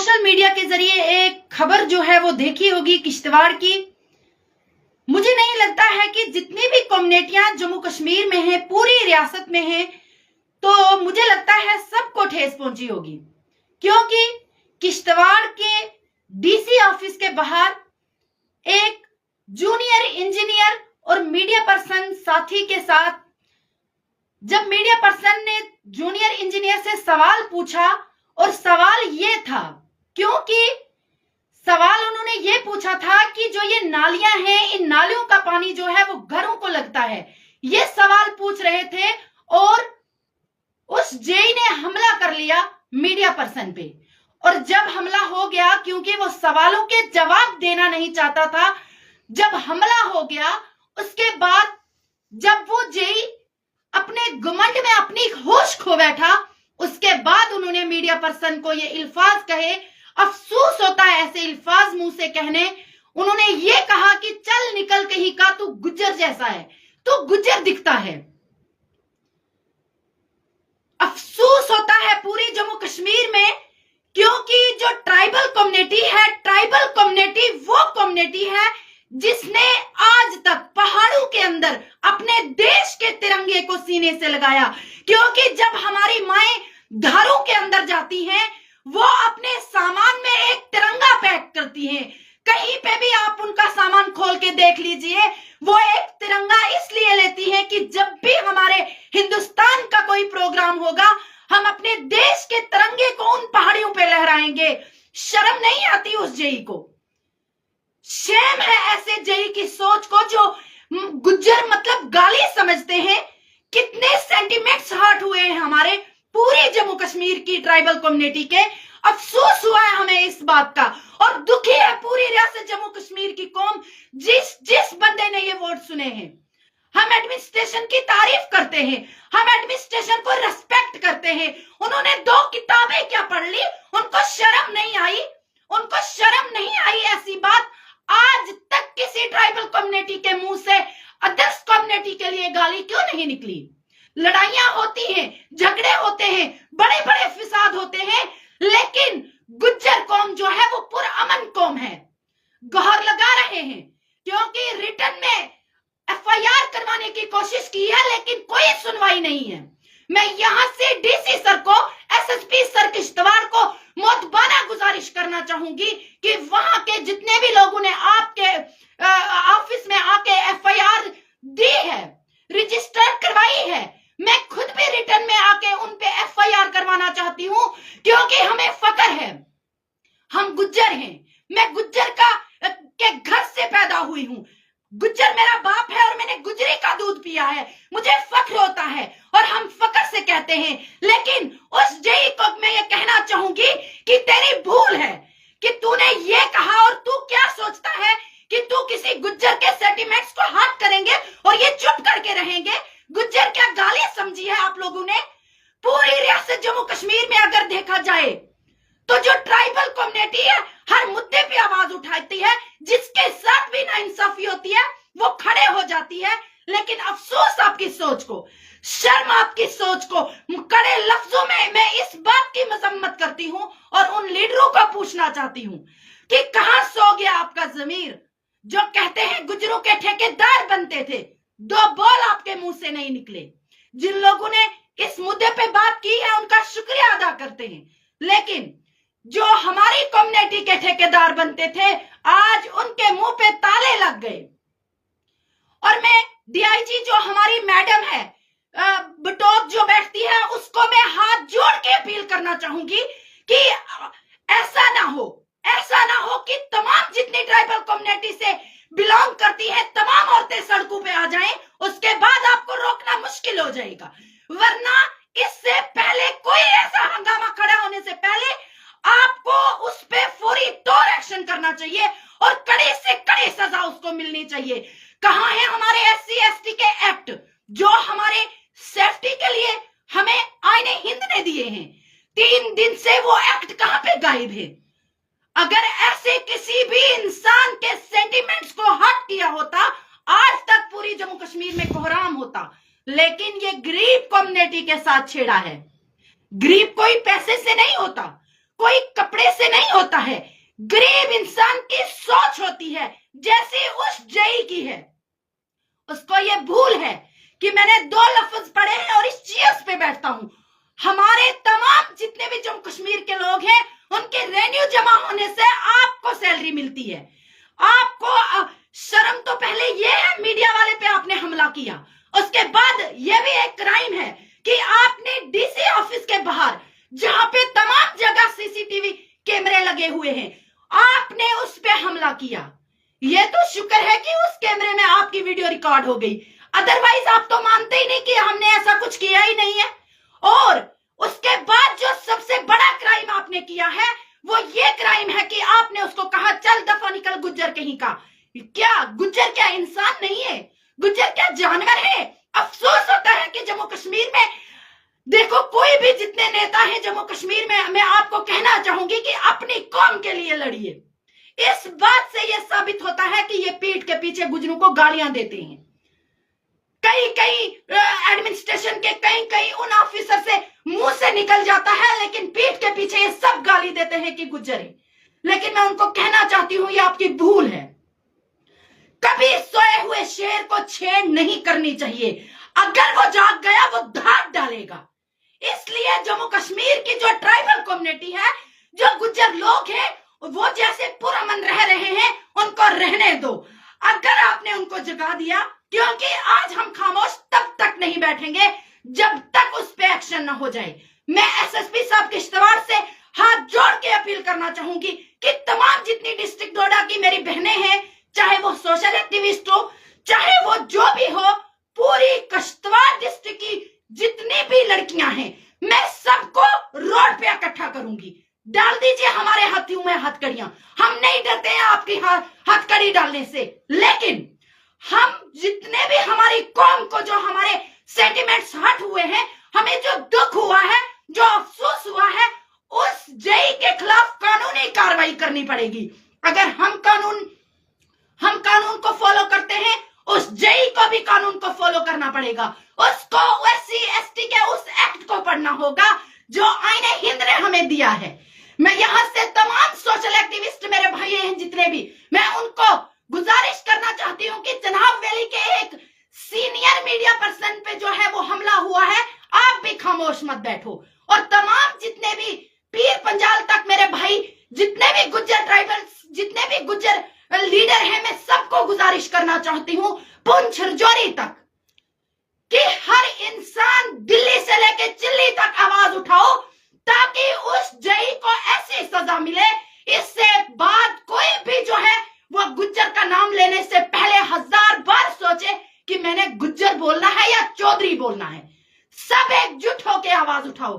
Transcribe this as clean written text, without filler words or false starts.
Social media के जरिए एक खबर जो है वो देखी होगी किश्तवाड़ की। मुझे नहीं लगता है कि जितनी भी कम्युनिटियां जम्मू कश्मीर में हैं, पूरी रियासत में हैं, तो मुझे लगता है सबको ठेस पहुंची होगी, क्योंकि किश्तवाड़ के डीसी ऑफिस के बाहर एक जूनियर इंजीनियर और मीडिया पर्सन साथी के साथ जब मीडिया पर्सन ने जूनियर इंजीनियर से सवाल पूछा, और सवाल ये था, क्योंकि सवाल उन्होंने ये पूछा था कि जो ये नालियां हैं, इन नालियों का पानी जो है वो घरों को लगता है, ये सवाल पूछ रहे थे। और उस जेई ने हमला कर लिया मीडिया पर्सन पे। और जब हमला हो गया, क्योंकि वो सवालों के जवाब देना नहीं चाहता था, जब हमला हो गया उसके बाद जब वो जेई अपने घमंड में अपनी होश खो बैठा, उसके बाद उन्होंने मीडिया पर्सन को ये अल्फाज कहे। अफसोस होता है ऐसे अल्फाज मुंह से कहने। उन्होंने ये कहा कि चल निकल कहीं का, तू गुज्जर जैसा है, तू गुज्जर दिखता है। अफसोस होता है पूरी जम्मू कश्मीर में, क्योंकि जो ट्राइबल कम्युनिटी है, ट्राइबल कम्युनिटी वो कम्युनिटी है जिसने आज तक पहाड़ों के अंदर अपने देश के तिरंगे को सीने से लगाया। क्योंकि जब हमारी माएं घरों के अंदर जाती हैं, वो अपने सामान में एक तिरंगा पैक करती हैं। कहीं पे भी आप उनका सामान खोल के देख लीजिए, वो एक तिरंगा इसलिए लेती हैं कि जब भी हमारे हिंदुस्तान का कोई प्रोग्राम होगा, हम अपने देश के तिरंगे को उन पहाड़ियों पे लहराएंगे। शर्म नहीं आती उस जेई को? शेम है ऐसे जेई की सोच को जो गुज्जर मतलब गाली समझते हैं। कितने सेंटिमेंट्स हर्ट हुए हैं हमारे पूरे जम्मू कश्मीर की ट्राइबल कम्युनिटी के। अफसोस हुआ है हमें इस बात का, और दुखी है पूरी रियासत जम्मू कश्मीर की कौम जिस बंदे ने ये वोट सुने हैं। हम एडमिनिस्ट्रेशन की तारीफ करते हैं, हम एडमिनिस्ट्रेशन को रेस्पेक्ट करते हैं। उन्होंने 2 किताबें क्या पढ़ ली, उनको शर्म नहीं आई? उनको शर्म नहीं आई? ऐसी बात आज तक किसी ट्राइबल कम्युनिटी के मुंह से अदर्स कम्युनिटी के लिए गाली क्यों नहीं निकली? लड़ाइयां होती हैं, झगड़े होते हैं, बड़े बड़े फिसाद होते हैं, लेकिन गुज्जर कौम जो है वो पुरअमन कौम है। गौर लगा रहे हैं, क्योंकि रिटर्न में एफआईआर करवाने की कोशिश की है, लेकिन कोई सुनवाई नहीं है। मैं यहां से डीसी सर को, एसएसपी सर किश्तवाड़ को मोतबाना गुजारिश करना चाहूंगी कि वहां के जितने भी लोगों ने आपके ऑफिस में आके एफआईआर दी है, रजिस्टर करवाई है, मैं खुद भी रिटर्न में आके उन पे एफआईआर करवाना चाहती हूं, क्योंकि हमें फक्र है, हम गुज्जर हैं। मैं गुज्जर के घर से पैदा हुई हूं, गुज्जर मेरा बाप है और मैंने गुजरी का दूध पिया है। मुझे फख्र होता है और हम फख्र से कहते हैं। लेकिन उस जेई को मैं ये कहना चाहूंगी कि तेरी भूल है कि तूने ये कहा, और तू क्या सोचता है कि तू किसी गुज्जर के सेंटिमेंट्स को हर्ट करेंगे और ये चुप करके रहेंगे? गुज्जर क्या गाली समझी है आप लोगों ने? पूरी रियासत जम्मू कश्मीर में अगर देखा जाए तो जो ट्राइबल कम्युनिटी है हर मुद्दे पे आवाज उठाती है, जिसके साथ भी नाइंसाफी होती है वो खड़े हो जाती है। लेकिन अफसोस आपकी सोच को, शर्म आपकी सोच को, कड़े लफ्जों में मैं इस बात की मजम्मत करती हूं और उन लीडरों को पूछना चाहती हूं कि कहां सो गया आपका जमीर, जो कहते हैं गुजरों के ठेकेदार बनते थे। 2 बोल आपके मुंह से नहीं निकले। जिन लोगों ने इस मुद्दे पे बात की है उनका शुक्रिया अदा करते हैं, लेकिन जो हमारी कम्युनिटी के ठेकेदार बनते थे, आज उनके मुंह पे ताले लग गए। और मैं डीआईजी जो हमारी मैडम है, बटोक जो बैठती है, उसको मैं हाथ जोड़ के अपील करना चाहूंगी कि ऐसा ना हो कि तमाम जितनी ट्राइबल कम्युनिटी से बिलोंग करती है तमाम औरतें सड़कों पे आ जाएं, उसके बाद आपको रोकना मुश्किल हो जाएगा। वरना इससे पहले कोई ऐसा हंगामा खड़ा होने से पहले आपको उस पे फौरी तौर एक्शन करना चाहिए और कड़े से कड़े सजा उसको मिलनी चाहिए। कहां है हमारे एससी एसटी के एक्ट जो हमारे सेफ्टी के लिए हमें आईने हिंद ने दिए हैं? 3 दिन से वो एक्ट कहां पे गायब है? अगर ऐसे किसी भी इंसान के सेंटिमेंट्स को हट किया होता, आज तक पूरी जम्मू कश्मीर में कोहराम होता। लेकिन ये गरीब कम्युनिटी के साथ छेड़ा है। गरीब कोई पैसे से नहीं होता, कोई कपड़े से नहीं गरीब इंसान की सोच होती है जैसी उस जई की है। उसको ये भूल है कि मैंने 2 लफ्ज पढ़े हैं और इस चीज पे बैठता हूं। हमारे तमाम जितने भी जम्मू कश्मीर के लोग हैं उनके रेवेन्यू जमा होने से आपको सैलरी मिलती है। आपको शर्म तो पहले ये है मीडिया वाले पे आपने हमला किया, उसके बाद ये भी एक क्राइम है कि आपने डीसी ऑफिस के बाहर जहां पे तमाम जगह सीसीटीवी कैमरे लगे हुए हैं आपने उस पे हमला किया। ये तो शुक्र है कि उस कैमरे में आपकी वीडियो रिकॉर्ड हो गई, अदरवाइज आप तो मानते ही नहीं कि हमने ऐसा कुछ किया ही नहीं है। और उसके बाद जो सबसे बड़ा क्राइम आपने किया है वो ये क्राइम है कि आपने उसको कहा चल दफा निकल गुज्जर कहीं का। क्या गुज्जर क्या इंसान नहीं है? गुज्जर क्या जानवर है? अफसोस होता है कि जम्मू कश्मीर में देखो कोई भी जितने नेता हैं जम्मू कश्मीर में, मैं आपको कहना चाहूंगी कि अपनी कौम के लिए लड़िए। इस बात से यह साबित होता है कि ये पीठ के पीछे गुजरों को गालियां देते हैं। कई एडमिनिस्ट्रेशन के कई उन ऑफिसर से मुंह से निकल जाता है लेकिन पीठ के पीछे ये सब गाली देते हैं कि गुज्जर है। लेकिन मैं उनको कहना चाहती हूं ये आपकी भूल है। कभी सोए हुए शेर को छेड़ नहीं करनी चाहिए, अगर वो जाग गया वो धाक डालेगा। इसलिए जम्मू कश्मीर की जो ट्राइबल कम्युनिटी है, जो गुज्जर लोग हैं, वो जैसे पुरअमन रह रहे हैं उनको रहने दो। अगर आपने उनको जगा दिया, क्योंकि आज हम खामोश तब तक नहीं बैठेंगे जब तक उस पे एक्शन ना हो जाए। मैं एसएसपी साहब किश्तवाड़ से हाथ जोड़ के अपील करना चाहूंगी कि तमाम जितनी डिस्ट्रिक्ट डोडा की मेरी बहनें हैं, चाहे वो सोशल एक्टिविस्ट हो, चाहे वो जो भी हो, पूरी किश्तवाड़ डिस्ट्रिक्ट की जितनी भी लड़कियां हैं, मैं सबको रोड पे इकट्ठा करूंगी। डाल दीजिए हमारे हाथियों में हथकड़ियां, हम नहीं डरते हैं आपकी हथकड़ी डालने से। लेकिन हम जितने भी हमारी कौम को जो हमारे सेंटिमेंट्स हट हुए हैं, हमें जो दुख हुआ है, जो अफसोस हुआ है, उस जई के खिलाफ कानूनी कार्रवाई करनी पड़ेगी। अगर हम कानून को फॉलो करते हैं, उस जई को भी कानून को फॉलो करना पड़ेगा। उसको SC/ST के उस एक्ट को पढ़ना होगा जो आईने हिंद ने हमें दिया है। मैं यहां से तमाम सोशल एक्टिविस्ट मेरे भाई हैं जितने भी, मैं उनको गुजारिश करना चाहती हूं कि चनाब वैली के एक सीनियर मीडिया पर्सन पे जो है वो हमला हुआ है, आप भी खामोश मत बैठो। और तमाम जितने भी पीर पंजाल तक मेरे भाई, जितने भी गुज्जर ट्राइबल्स, जितने भी गुज्जर लीडर हैं, मैं सबको गुजारिश करना चाहती हूँ पुंछ रजौरी तक कि हर इंसान दिल्ली से लेके चिल्ली तक आवाज उठाओ ताकि उस जई को ऐसी सजा मिले। इससे बाद कोई भी जो है वो गुज्जर का नाम लेने से पहले 1000 बार सोचे कि मैंने गुज्जर बोलना है या चौधरी बोलना है। सब एकजुट होकर आवाज उठाओ।